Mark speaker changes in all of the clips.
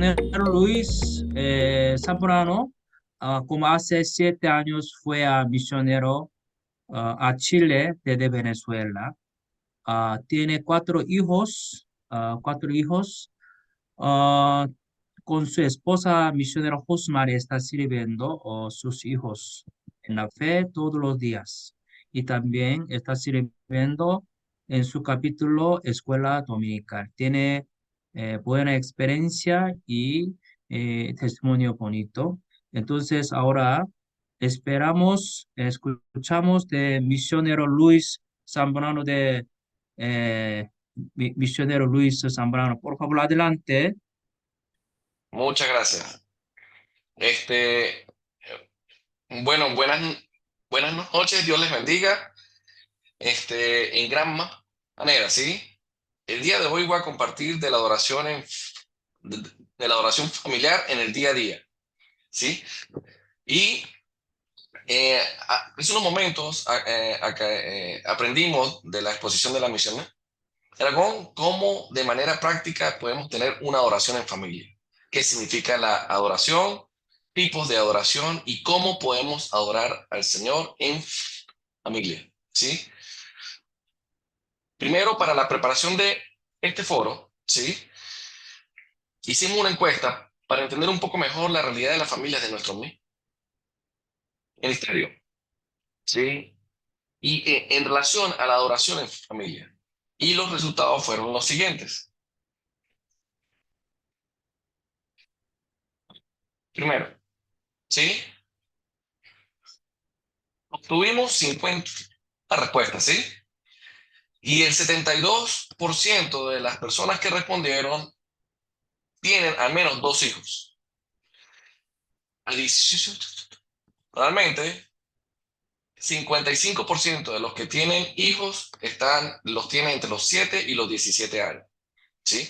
Speaker 1: misionero Luis Zambrano, como hace 7 años fue misionero a Chile desde Venezuela. Tiene cuatro hijos. Ah, con su esposa misionera Josmar está sirviendo sus hijos en la fe todos los días. Y también está sirviendo en su capítulo Escuela Dominical. Tiene buena experiencia y testimonio bonito. Entonces ahora escuchamos de misionero Luis Zambrano misionero Luis Zambrano. Por favor, adelante.
Speaker 2: Muchas gracias. Bueno, buenas noches, Dios les bendiga. En gran manera, ¿sí? El día de hoy voy a compartir de la adoración de la adoración familiar en el día a día, ¿sí? Y hace unos momentos aprendimos de la exposición de la misión de Aragón cómo de manera práctica podemos tener una adoración en familia. ¿Qué significa la adoración? Tipos de adoración y cómo podemos adorar al Señor en familia, ¿sí? Primero, para la preparación de este foro, ¿sí? Hicimos una encuesta para entender un poco mejor la realidad de las familias de nuestro ministerio, ¿sí? Y en relación a la adoración en familia. Y los resultados fueron los siguientes. Primero, ¿sí? Obtuvimos 50 respuestas, ¿sí? Y el 72% de las personas que respondieron tienen al menos 2 hijos. Realmente, 55% de los que tienen hijos los tienen entre los 7 y los 17 años, ¿sí?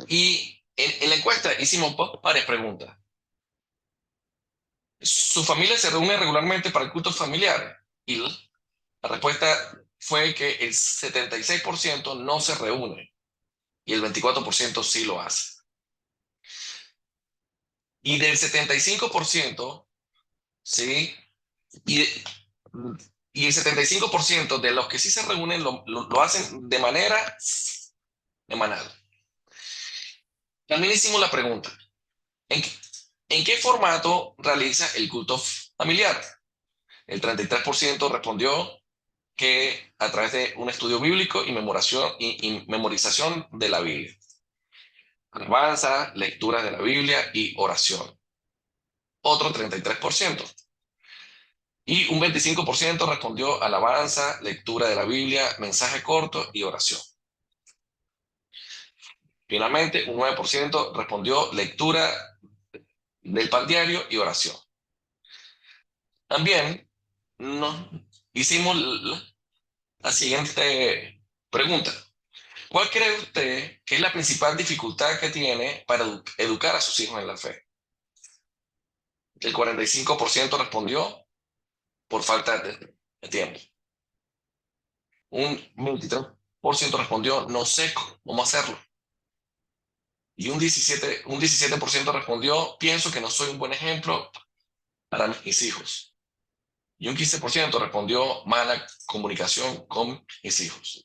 Speaker 2: Y en la encuesta hicimos varias preguntas. ¿Su familia se reúne regularmente para el culto familiar? Y la respuesta fue que el 76% no se reúne y el 24% sí lo hace. Y del 75%, ¿sí? Y, y el 75% de los que sí se reúnen lo hacen de manera semanal. También hicimos la pregunta, ¿en qué, ¿en qué formato realiza el culto familiar? El 33% respondió que a través de un estudio bíblico y memorización de la Biblia. Alabanza, lectura de la Biblia y oración. Otro 33%. Y un 25% respondió alabanza, lectura de la Biblia, mensaje corto y oración. Finalmente, un 9% respondió lectura del pan diario y oración. También nos hicimos la siguiente pregunta. ¿Cuál cree usted que es la principal dificultad que tiene para educar a sus hijos en la fe? El 45% respondió por falta de tiempo. Un 23% respondió no sé cómo hacerlo. Y un 17% respondió pienso que no soy un buen ejemplo para mis hijos. Y un 15% respondió mala comunicación con mis hijos.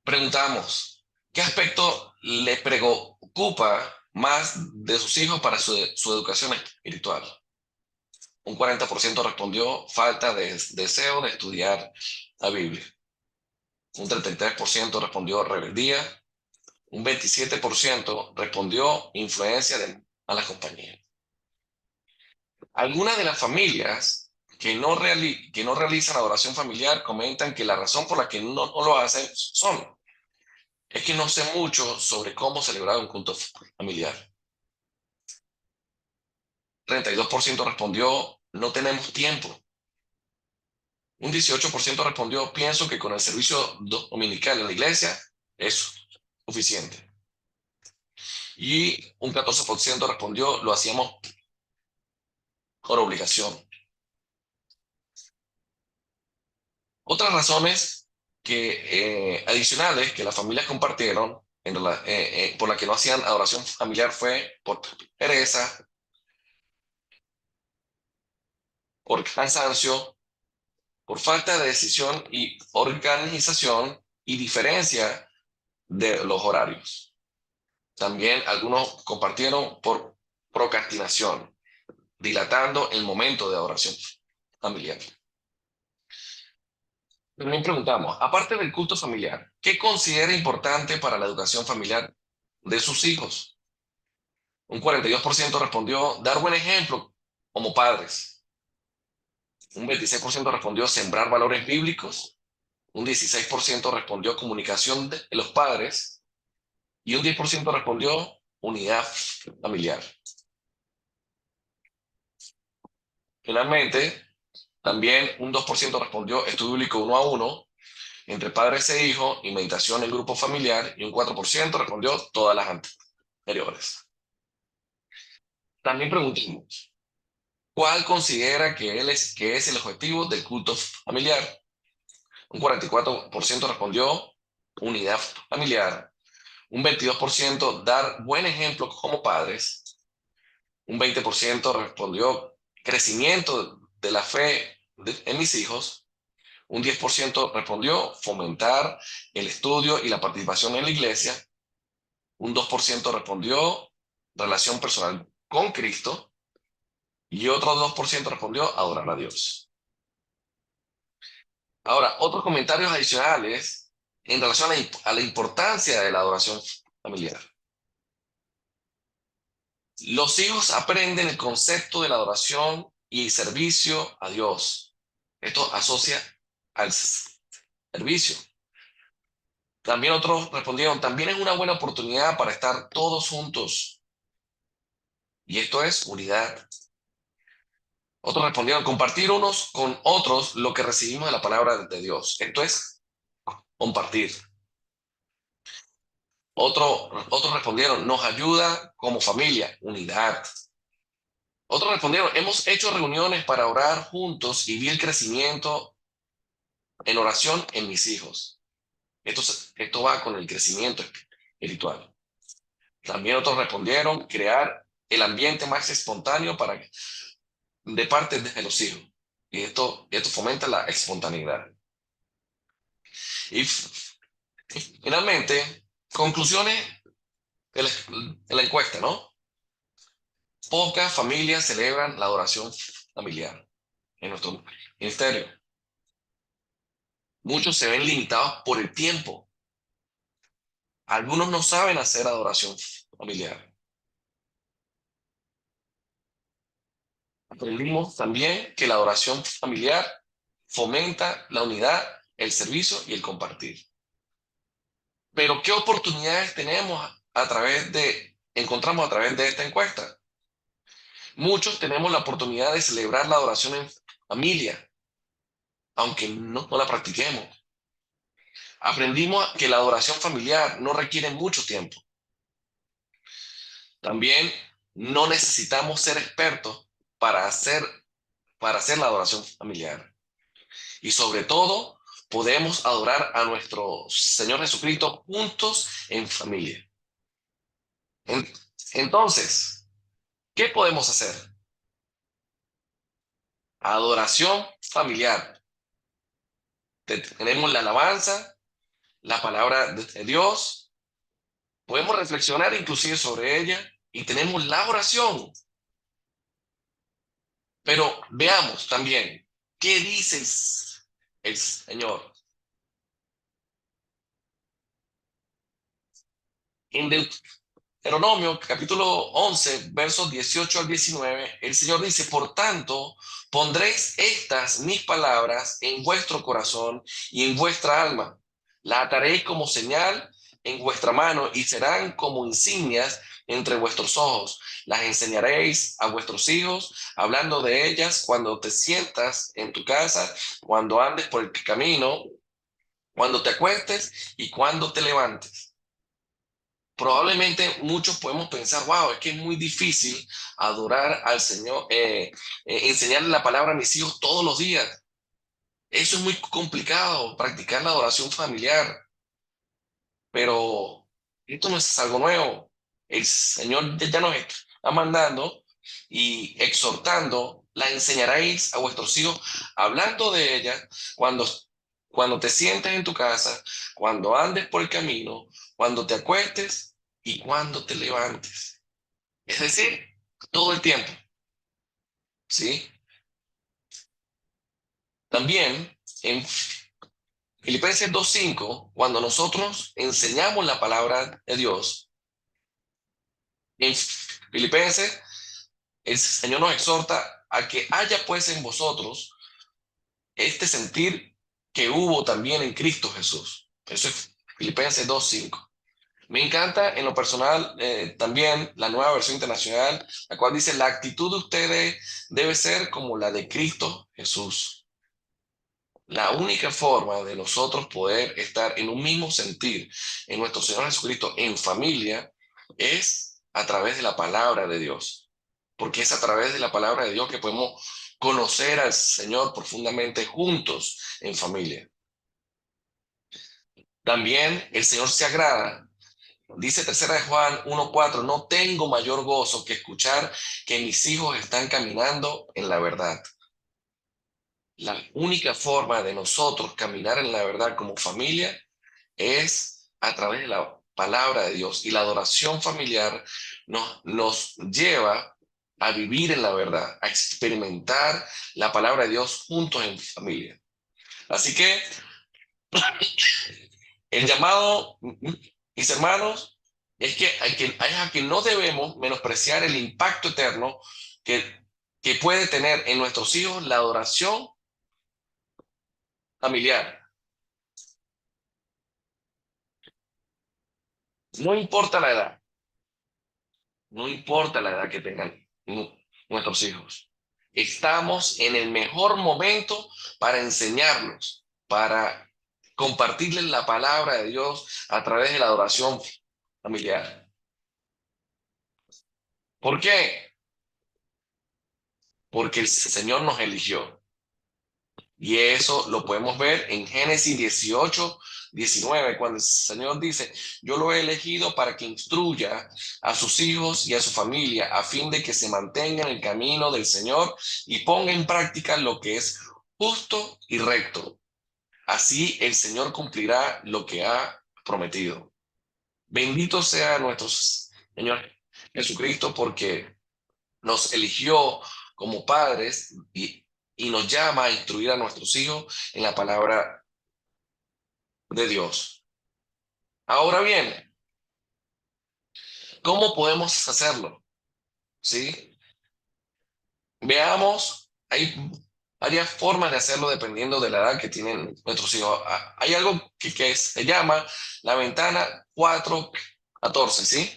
Speaker 2: Preguntamos, ¿qué aspecto le preocupa más de sus hijos para su educación espiritual? Un 40% respondió falta de deseo de estudiar la Biblia. Un 33% respondió rebeldía. Un 27% respondió influencia de malas compañías. Algunas de las familias que no realizan adoración familiar comentan que la razón por la que no lo hacen es que no sé mucho sobre cómo celebrar un culto familiar. 32% respondió no tenemos tiempo. Un 18% respondió pienso que con el servicio dominical en la iglesia es suficiente. Y un 14% respondió lo hacíamos por obligación. Otras razones adicionales que las familias compartieron por la que no hacían adoración familiar fue por pereza, por cansancio, por falta de decisión y organización y diferencia de los horarios. También algunos compartieron por procrastinación, dilatando el momento de adoración familiar. También preguntamos, aparte del culto familiar, ¿qué considera importante para la educación familiar de sus hijos? Un 42% respondió dar buen ejemplo como padres. Un 26% respondió sembrar valores bíblicos. Un 16% respondió comunicación de los padres. Y un 10% respondió unidad familiar. Finalmente, también un 2% respondió estudio bíblico 1 a 1 entre padres e hijos y meditación en grupo familiar. Y un 4% respondió todas las anteriores. También preguntamos, ¿cuál considera que es el objetivo del culto familiar? Un 44% respondió unidad familiar. Un 22% dar buen ejemplo como padres. Un 20% respondió crecimiento de la fe en mis hijos. Un 10% respondió fomentar el estudio y la participación en la iglesia. Un 2% respondió relación personal con Cristo. Y otro 2% respondió adorar a Dios. Ahora, otros comentarios adicionales en relación a la importancia de la adoración familiar. Los hijos aprenden el concepto de la adoración y servicio a Dios. Esto asocia al servicio. También otros respondieron, también es una buena oportunidad para estar todos juntos. Y esto es unidad. Otros respondieron, compartir unos con otros lo que recibimos de la palabra de Dios. Esto es compartir. Otros respondieron, nos ayuda como familia, unidad. Otros respondieron, hemos hecho reuniones para orar juntos y vi el crecimiento en oración en mis hijos. Esto va con el crecimiento espiritual. También otros respondieron, crear el ambiente más espontáneo de parte de los hijos. Y esto fomenta la espontaneidad. Y finalmente, conclusiones de la encuesta, ¿no? Pocas familias celebran la adoración familiar en nuestro ministerio. Muchos se ven limitados por el tiempo. Algunos no saben hacer adoración familiar. Aprendimos también que la adoración familiar fomenta la unidad, el servicio y el compartir. Pero ¿qué oportunidades encontramos a través de esta encuesta? Muchos tenemos la oportunidad de celebrar la adoración en familia, aunque no la practiquemos. Aprendimos que la adoración familiar no requiere mucho tiempo. También no necesitamos ser expertos para hacer la adoración familiar. Y sobre todo, podemos adorar a nuestro Señor Jesucristo juntos en familia. Entonces, ¿qué podemos hacer? Adoración familiar. Tenemos la alabanza, la palabra de Dios, podemos reflexionar inclusive sobre ella y tenemos la oración. Pero veamos también, ¿qué dice el Señor? En Deuteronomio capítulo 11, versos 18 al 19, el Señor dice, por tanto, pondréis estas mis palabras en vuestro corazón y en vuestra alma. La ataréis como señal en vuestra mano y serán como insignias entre vuestros ojos. Las enseñaréis a vuestros hijos, hablando de ellas cuando te sientas en tu casa, cuando andes por el camino, cuando te acuestes y cuando te levantes. Probablemente muchos podemos pensar, wow, es que es muy difícil adorar al Señor, enseñarle la palabra a mis hijos todos los días. Eso es muy complicado, practicar la adoración familiar. Pero Esto no es algo nuevo. El Señor ya nos está mandando y exhortando, la enseñaréis a vuestros hijos, hablando de ella cuando te sientes en tu casa, cuando andes por el camino, cuando te acuestes y cuando te levantes. Es decir, todo el tiempo, ¿sí? También en Filipenses 2:5, cuando nosotros enseñamos la palabra de Dios, en Filipenses el Señor nos exhorta a que haya pues en vosotros este sentir que hubo también en Cristo Jesús. Eso es Filipenses 2:5. Me encanta en lo personal también la nueva versión internacional, la cual dice, la actitud de ustedes debe ser como la de Cristo Jesús. La única forma de nosotros poder estar en un mismo sentir en nuestro Señor Jesucristo en familia es a través de la palabra de Dios, porque es a través de la palabra de Dios que podemos conocer al Señor profundamente juntos en familia. También el Señor se agrada. Dice tercera de Juan 1:4, no tengo mayor gozo que escuchar que mis hijos están caminando en la verdad. La única forma de nosotros caminar en la verdad como familia es a través de la palabra de Dios, y la adoración familiar nos lleva a vivir en la verdad, a experimentar la palabra de Dios juntos en familia. Así que el llamado, mis hermanos, es que no debemos menospreciar el impacto eterno que puede tener en nuestros hijos la adoración familiar. No importa la edad, no importa la edad que tengan nuestros hijos. Estamos en el mejor momento para enseñarlos, para compartirles la palabra de Dios a través de la adoración familiar. ¿Por qué? Porque el Señor nos eligió. Y eso lo podemos ver en Génesis 18:19, cuando el Señor dice, yo lo he elegido para que instruya a sus hijos y a su familia, a fin de que se mantenga en el camino del Señor y ponga en práctica lo que es justo y recto. Así el Señor cumplirá lo que ha prometido. Bendito sea nuestro Señor Jesucristo, porque nos eligió como padres y nos llama a instruir a nuestros hijos en la palabra de Dios. Ahora bien, ¿cómo podemos hacerlo? ¿Sí? Veamos, hay varias formas de hacerlo dependiendo de la edad que tienen nuestros hijos. Hay algo que se llama la ventana 4-14, ¿sí?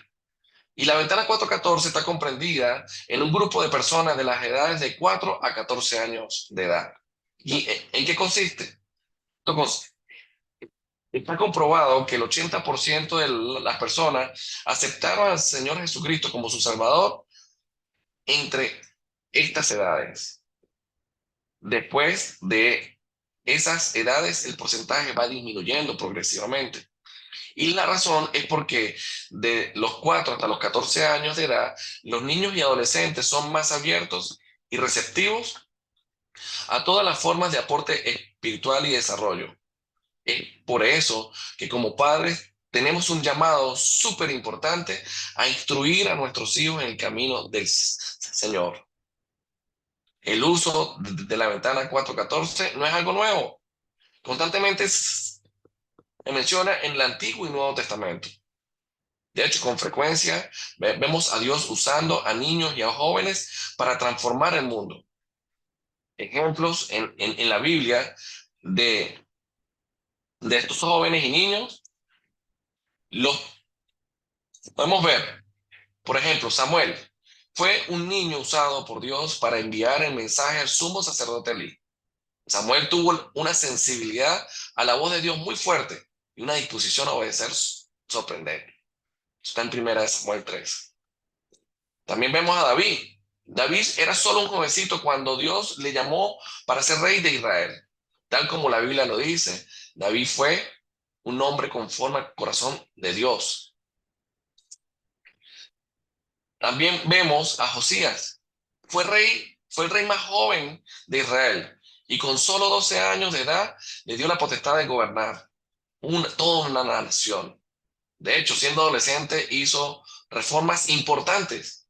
Speaker 2: Y la ventana 4-14 está comprendida en un grupo de personas de las edades de 4 a 14 años de edad. ¿Y en qué consiste? Entonces, está comprobado que el 80% de las personas aceptaron al Señor Jesucristo como su Salvador entre estas edades. Después de esas edades, el porcentaje va disminuyendo progresivamente. Y la razón es porque de los 4 hasta los 14 años de edad, los niños y adolescentes son más abiertos y receptivos a todas las formas de aporte espiritual y desarrollo. Es por eso que como padres tenemos un llamado súper importante a instruir a nuestros hijos en el camino del Señor. El uso de la ventana 4:14 no es algo nuevo. Constantemente se menciona en el Antiguo y Nuevo Testamento. De hecho, con frecuencia vemos a Dios usando a niños y a jóvenes para transformar el mundo. Ejemplos en la Biblia de estos jóvenes y niños los podemos ver. Por ejemplo, Samuel fue un niño usado por Dios para enviar el mensaje al sumo sacerdote Elí. Samuel tuvo una sensibilidad a la voz de Dios muy fuerte y una disposición a obedecer sorprendente. Está en primera de Samuel 3. También vemos a David. David era solo un jovencito cuando Dios le llamó para ser rey de Israel. Tal como la Biblia lo dice, David fue un hombre conforme al corazón de Dios. También vemos a Josías. Fue el rey más joven de Israel y con solo 12 años de edad le dio la potestad de gobernar toda una nación. De hecho, siendo adolescente hizo reformas importantes.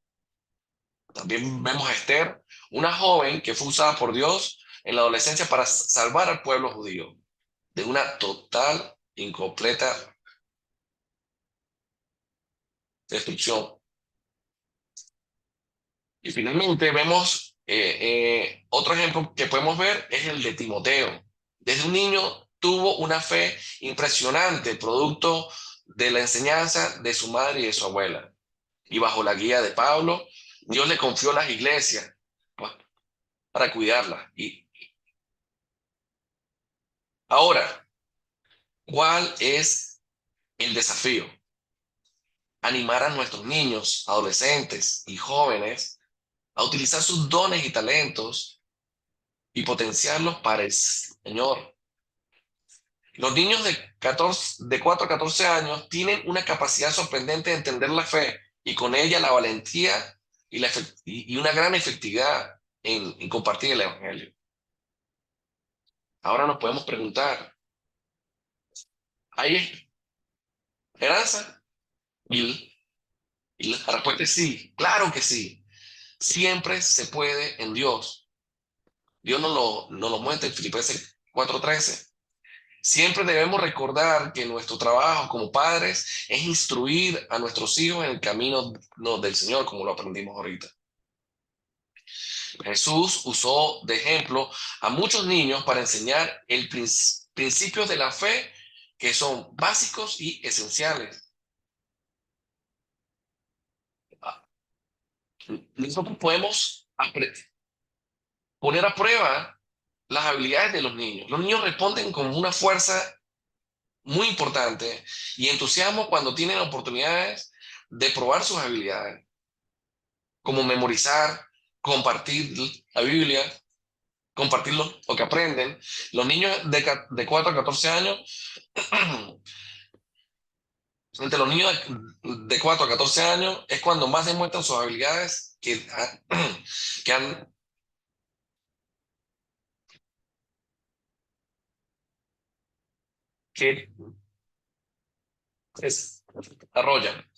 Speaker 2: También vemos a Esther, una joven que fue usada por Dios en la adolescencia para salvar al pueblo judío de una total, incompleta destrucción. Y finalmente vemos otro ejemplo que podemos ver es el de Timoteo. Desde un niño tuvo una fe impresionante, producto de la enseñanza de su madre y de su abuela. Y bajo la guía de Pablo, Dios le confió las iglesias para cuidarlas. Y ahora, ¿cuál es el desafío? Animar a nuestros niños, adolescentes y jóvenes a utilizar sus dones y talentos y potenciarlos para el Señor. Los niños de 4 a 14 años tienen una capacidad sorprendente de entender la fe y con ella la valentía y una gran efectividad en compartir el Evangelio. Ahora nos podemos preguntar, ¿hay esperanza? Y, y la respuesta es sí, claro que sí. Siempre se puede en Dios. Dios nos lo muestra en Filipenses 4:13. Siempre debemos recordar que nuestro trabajo como padres es instruir a nuestros hijos en el camino del Señor, como lo aprendimos ahorita. Jesús usó de ejemplo a muchos niños para enseñar principios de la fe que son básicos y esenciales. Nosotros podemos poner a prueba las habilidades de los niños. Los niños responden con una fuerza muy importante y entusiasmo cuando tienen oportunidades de probar sus habilidades, como memorizar, compartir la Biblia, compartir lo que aprenden. Los niños de 4 a 14 años, entre los niños de 4 a 14 años es cuando más demuestran sus habilidades que, han, que desarrollan.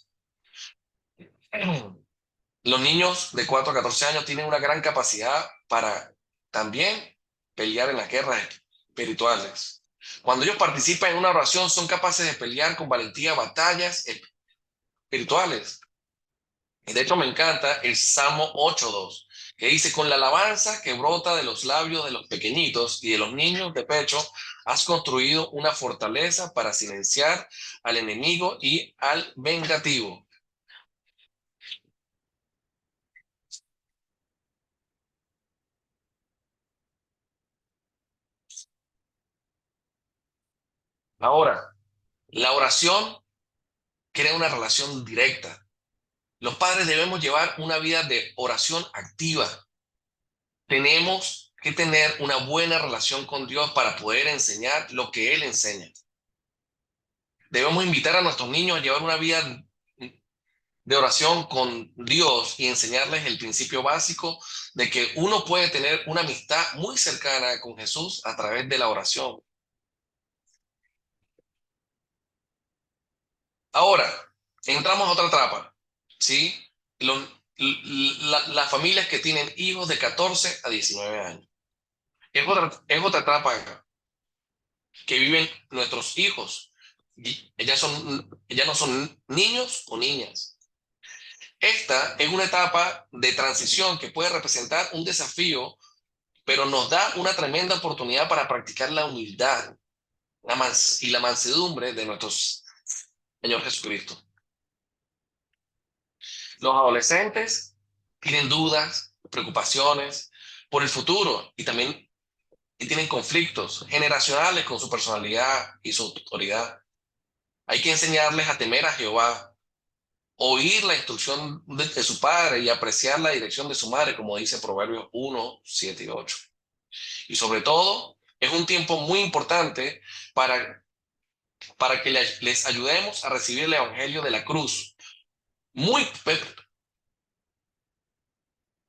Speaker 2: Los niños de 4 a 14 años tienen una gran capacidad para también pelear en las guerras espirituales. Cuando ellos participan en una oración, son capaces de pelear con valentía batallas espirituales. Y de hecho me encanta el Salmo 8:2, que dice, con la alabanza que brota de los labios de los pequeñitos y de los niños de pecho, has construido una fortaleza para silenciar al enemigo y al vengativo. Ahora, la oración crea una relación directa. Los padres debemos llevar una vida de oración activa. Tenemos que tener una buena relación con Dios para poder enseñar lo que Él enseña. Debemos invitar a nuestros niños a llevar una vida de oración con Dios y enseñarles el principio básico de que uno puede tener una amistad muy cercana con Jesús a través de la oración. Ahora, entramos a otra etapa, ¿sí? Las familias que tienen hijos de 14 a 19 años. Es otra etapa que viven nuestros hijos. Ellas no son niños o niñas. Esta es una etapa de transición que puede representar un desafío, pero nos da una tremenda oportunidad para practicar la humildad y la mansedumbre de nuestro Señor Jesucristo. Los adolescentes tienen dudas, preocupaciones por el futuro y tienen conflictos generacionales con su personalidad y su autoridad. Hay que enseñarles a temer a Jehová, oír la instrucción de su padre y apreciar la dirección de su madre, como dice Proverbios 1:7 y 8. Y sobre todo, es un tiempo muy importante para que les ayudemos a recibir el evangelio de la cruz. Muy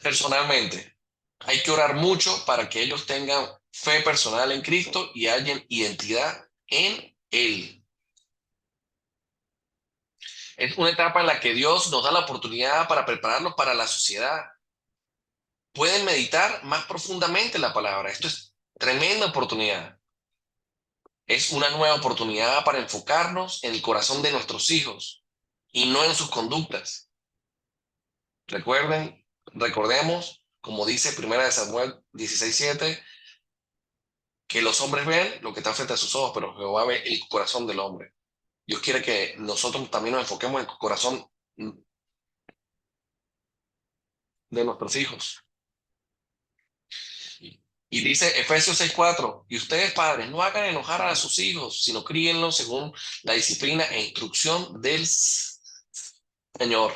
Speaker 2: personalmente. Hay que orar mucho para que ellos tengan fe personal en Cristo y hayan identidad en Él. Es una etapa en la que Dios nos da la oportunidad para prepararnos para la sociedad. Pueden meditar más profundamente la palabra. Esto es tremenda oportunidad. Es una nueva oportunidad para enfocarnos en el corazón de nuestros hijos y no en sus conductas. Recordemos, como dice 1 Samuel 16:7, que los hombres ven lo que está frente a sus ojos, pero Jehová ve el corazón del hombre. Dios quiere que nosotros también nos enfoquemos en el corazón de nuestros hijos. Y dice Efesios 6:4, y ustedes padres no hagan enojar a sus hijos, sino críenlos según la disciplina e instrucción del Señor.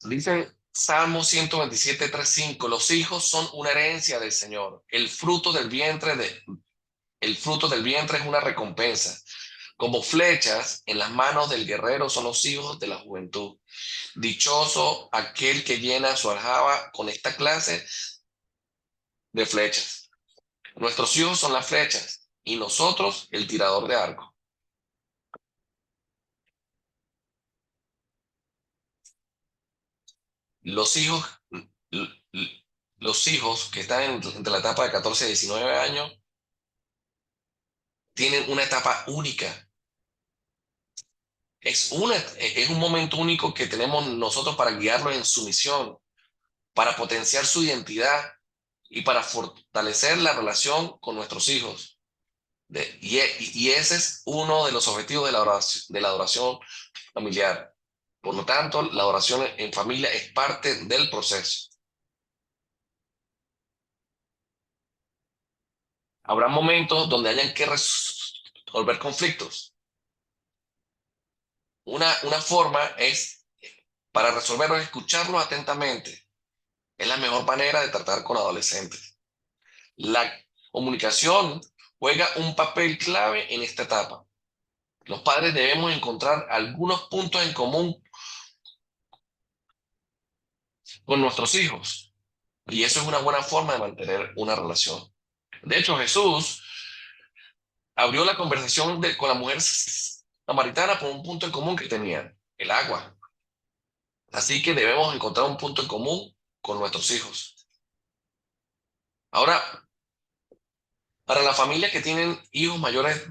Speaker 2: Dice Salmo 127:3-5, los hijos son una herencia del Señor. El fruto del vientre es una recompensa. Como flechas en las manos del guerrero son los hijos de la juventud. Dichoso aquel que llena su aljaba con esta clase de flechas. Nuestros hijos son las flechas y nosotros el tirador de arco. Los hijos, los hijos que están entre la etapa de 14 y 19 años tienen una etapa única. Es un momento único que tenemos nosotros para guiarlos en su misión, para potenciar su identidad y para fortalecer la relación con nuestros hijos. Y ese es uno de los objetivos de la adoración familiar. Por lo tanto, la adoración en familia es parte del proceso. Habrá momentos donde hayan que resolver conflictos. Una forma es, para resolverlos, escucharlos atentamente. Es la mejor manera de tratar con adolescentes. La comunicación juega un papel clave en esta etapa. Los padres debemos encontrar algunos puntos en común con nuestros hijos. Y eso es una buena forma de mantener una relación. De hecho, Jesús abrió la conversación con la mujer samaritana por un punto en común que tenían, el agua. Así que debemos encontrar un punto en común con nuestros hijos. Ahora, para las familias que tienen hijos mayores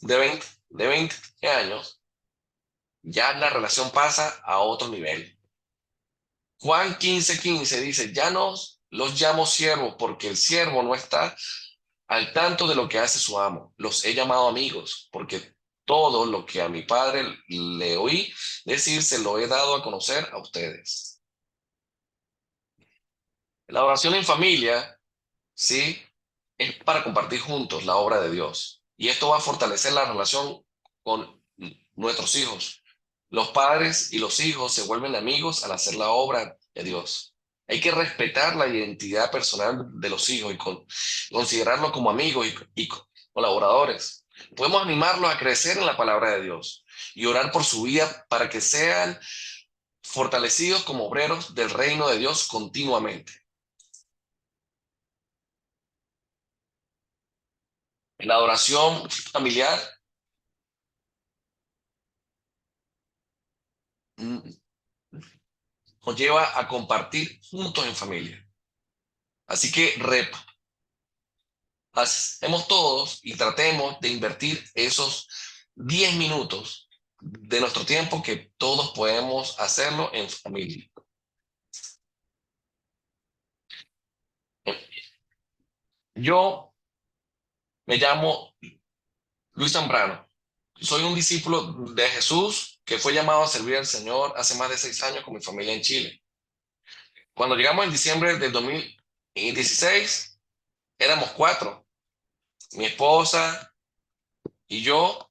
Speaker 2: de 20 años, ya la relación pasa a otro nivel. Juan 15:15 dice, ya no los llamo siervos porque el siervo no está al tanto de lo que hace su amo. Los he llamado amigos porque todo lo que a mi padre le oí decir se lo he dado a conocer a ustedes. La oración en familia, ¿sí? Es para compartir juntos la obra de Dios. Y esto va a fortalecer la relación con nuestros hijos. Los padres y los hijos se vuelven amigos al hacer la obra de Dios. Hay que respetar la identidad personal de los hijos y considerarlos como amigos y colaboradores. Podemos animarlos a crecer en la palabra de Dios y orar por su vida para que sean fortalecidos como obreros del reino de Dios continuamente. La adoración familiar nos lleva a compartir juntos en familia. Así que hacemos todos y tratemos de invertir esos 10 minutos de nuestro tiempo que todos podemos hacerlo en familia. Yo me llamo Luis Zambrano. Soy un discípulo de Jesús que fue llamado a servir al Señor hace más de 6 años con mi familia en Chile. Cuando llegamos en diciembre del 2016, éramos 4. Mi esposa y yo,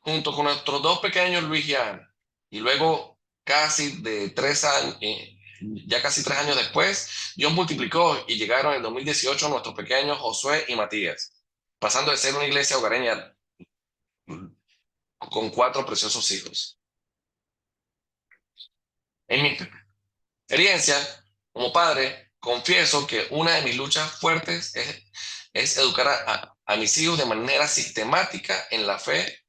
Speaker 2: junto con nuestros 2 pequeños, Luis y Ana. Y luego, casi de 3 años, ya casi 3 años después, Dios multiplicó y llegaron en 2018 nuestros pequeños Josué y Matías, pasando de ser una iglesia hogareña con 4 preciosos hijos. En mi experiencia como padre, confieso que una de mis luchas fuertes es educar a mis hijos de manera sistemática en la fe.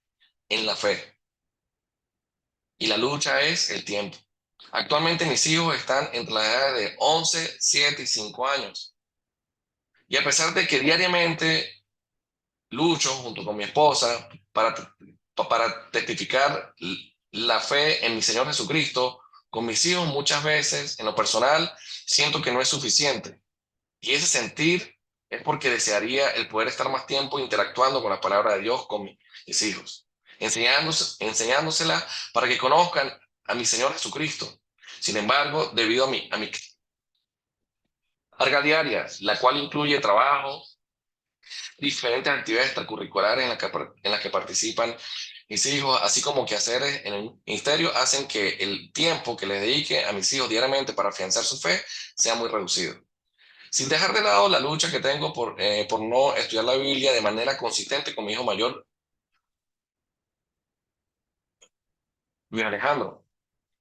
Speaker 2: Y la lucha es el tiempo. Actualmente mis hijos están entre las edades de 11, 7 y 5 años. Y a pesar de que diariamente lucho junto con mi esposa para testificar la fe en mi Señor Jesucristo, con mis hijos muchas veces, en lo personal, siento que no es suficiente. Y ese sentir es porque desearía el poder estar más tiempo interactuando con la palabra de Dios con mis hijos, enseñándosela para que conozcan a mi Señor Jesucristo. Sin embargo, debido a mi carga diaria, la cual incluye trabajo, diferentes actividades extracurriculares en las que participan mis hijos, así como quehaceres en el ministerio, hacen que el tiempo que les dedique a mis hijos diariamente para afianzar su fe sea muy reducido. Sin dejar de lado la lucha que tengo por no estudiar la Biblia de manera consistente con mi hijo mayor, Luis Alejandro.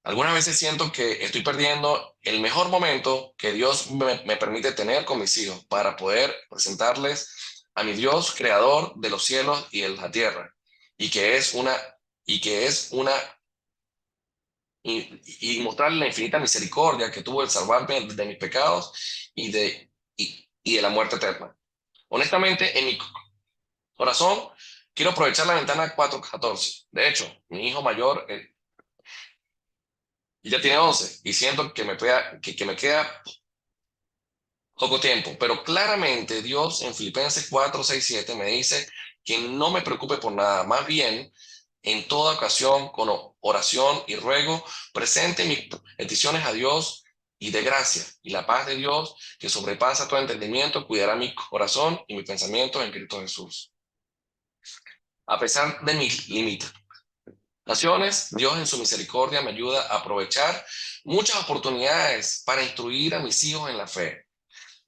Speaker 2: Algunas veces siento que estoy perdiendo el mejor momento que Dios me permite tener con mis hijos para poder presentarles a mi Dios creador de los cielos y de la tierra y que es una y que es una y mostrarle la infinita misericordia que tuvo el salvarme de mis pecados y de la muerte eterna. Honestamente, en mi corazón quiero aprovechar la ventana 414. De hecho, mi hijo mayor ya tiene 11 y siento que me queda poco tiempo, pero claramente Dios en Filipenses 4, 6, 7 me dice que no me preocupe por nada, más bien en toda ocasión con oración y ruego presente mis peticiones a Dios y de gracia y la paz de Dios que sobrepasa todo entendimiento cuidará mi corazón y mis pensamientos en Cristo Jesús. A pesar de mis limitaciones, Dios en su misericordia me ayuda a aprovechar muchas oportunidades para instruir a mis hijos en la fe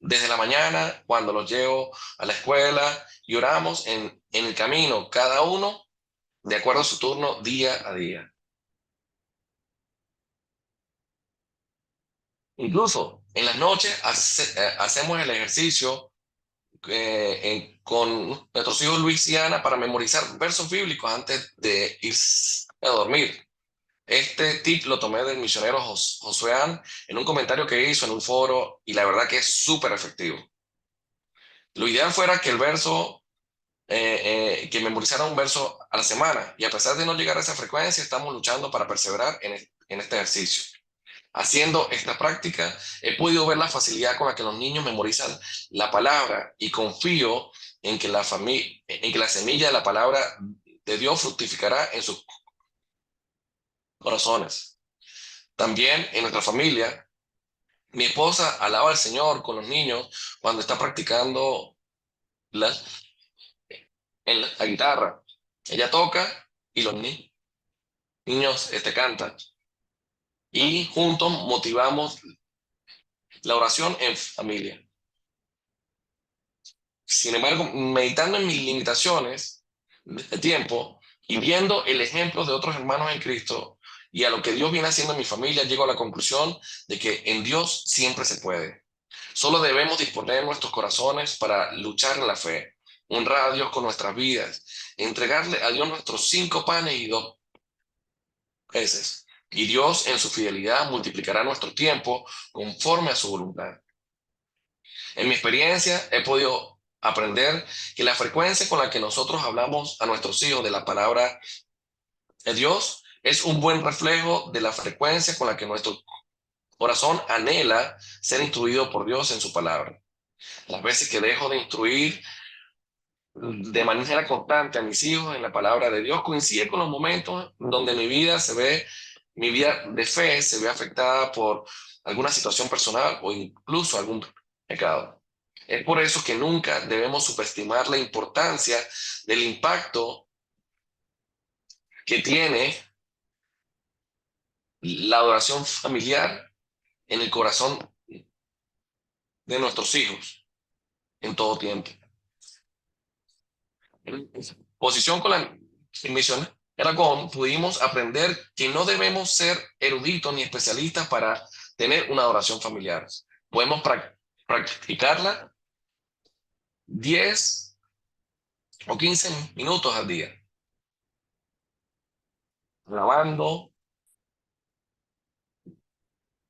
Speaker 2: desde la mañana, cuando los llevo a la escuela y oramos en el camino, cada uno de acuerdo a su turno día a día. Incluso en las noches hacemos el ejercicio con nuestros hijos Luis y Ana para memorizar versos bíblicos antes de irse a dormir. Este tip lo tomé del misionero Josué An en un comentario que hizo en un foro y la verdad que es súper efectivo. Lo ideal fuera que el verso que memorizara un verso a la semana. Y a pesar de no llegar a esa frecuencia, estamos luchando para perseverar en este ejercicio. Haciendo esta práctica, he podido ver la facilidad con la que los niños memorizan la palabra y confío en que la semilla de la palabra de Dios fructificará en sus corazones. También en nuestra familia, mi esposa alaba al Señor con los niños cuando está practicando la, en la guitarra. Ella toca y los niños cantan. Y juntos motivamos la oración en familia. Sin embargo, meditando en mis limitaciones de tiempo y viendo el ejemplo de otros hermanos en Cristo y a lo que Dios viene haciendo en mi familia, llego a la conclusión de que en Dios siempre se puede. Solo debemos disponer nuestros corazones para luchar en la fe, honrar a Dios con nuestras vidas, entregarle a Dios nuestros 5 panes y 2 peces. Y Dios en su fidelidad multiplicará nuestro tiempo conforme a su voluntad. En mi experiencia he podido aprender que la frecuencia con la que nosotros hablamos a nuestros hijos de la palabra de Dios es un buen reflejo de la frecuencia con la que nuestro corazón anhela ser instruido por Dios en su palabra. Las veces que dejo de instruir de manera constante a mis hijos en la palabra de Dios coincide con los momentos donde mi vida de fe se ve afectada por alguna situación personal o incluso algún pecado. Es por eso que nunca debemos subestimar la importancia del impacto que tiene la adoración familiar en el corazón de nuestros hijos en todo tiempo. En posición con la misión Aragón, pudimos aprender que no debemos ser eruditos ni especialistas para tener una adoración familiar. Podemos practicarla 10 o 15 minutos al día, alabando,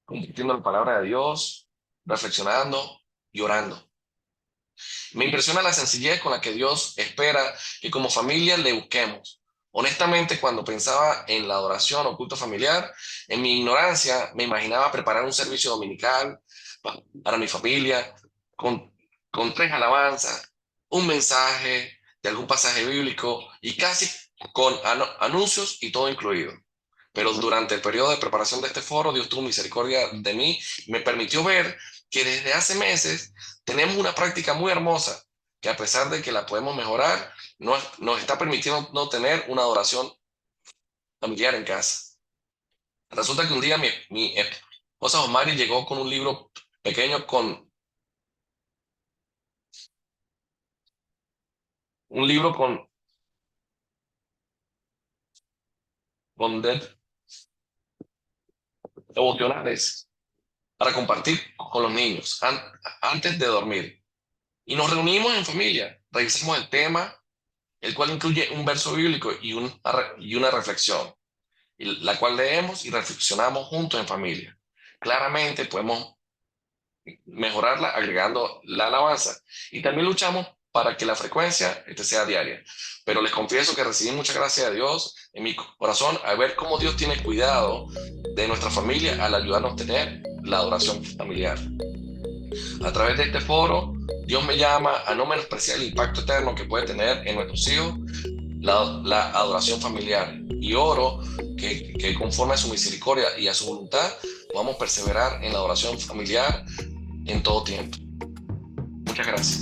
Speaker 2: compartiendo la palabra de Dios, reflexionando y orando. Me impresiona la sencillez con la que Dios espera que como familia le busquemos. Honestamente, cuando pensaba en la adoración o culto familiar, en mi ignorancia me imaginaba preparar un servicio dominical para mi familia con, con 3 alabanzas, un mensaje de algún pasaje bíblico y casi con anuncios y todo incluido. Pero durante el periodo de preparación de este foro, Dios tuvo misericordia de mí y me permitió ver que desde hace meses tenemos una práctica muy hermosa que, a pesar de que la podemos mejorar, nos está permitiendo no tener una adoración familiar en casa. Resulta que un día mi esposa Osmari llegó con un libro pequeño, con un libro con devocionales para compartir con los niños antes de dormir. Y nos reunimos en familia, revisamos el tema, el cual incluye un verso bíblico y una reflexión, la cual leemos y reflexionamos juntos en familia. Claramente podemos mejorarla agregando la alabanza, y también luchamos para que la frecuencia sea diaria. Pero les confieso que recibí mucha gracia de Dios en mi corazón al ver cómo Dios tiene cuidado de nuestra familia al ayudarnos a tener la adoración familiar. A través de este foro, Dios me llama a no menospreciar el impacto eterno que puede tener en nuestros hijos la adoración familiar, y oro que conforme a su misericordia y a su voluntad podamos perseverar en la adoración familiar en todo tiempo. Muchas gracias.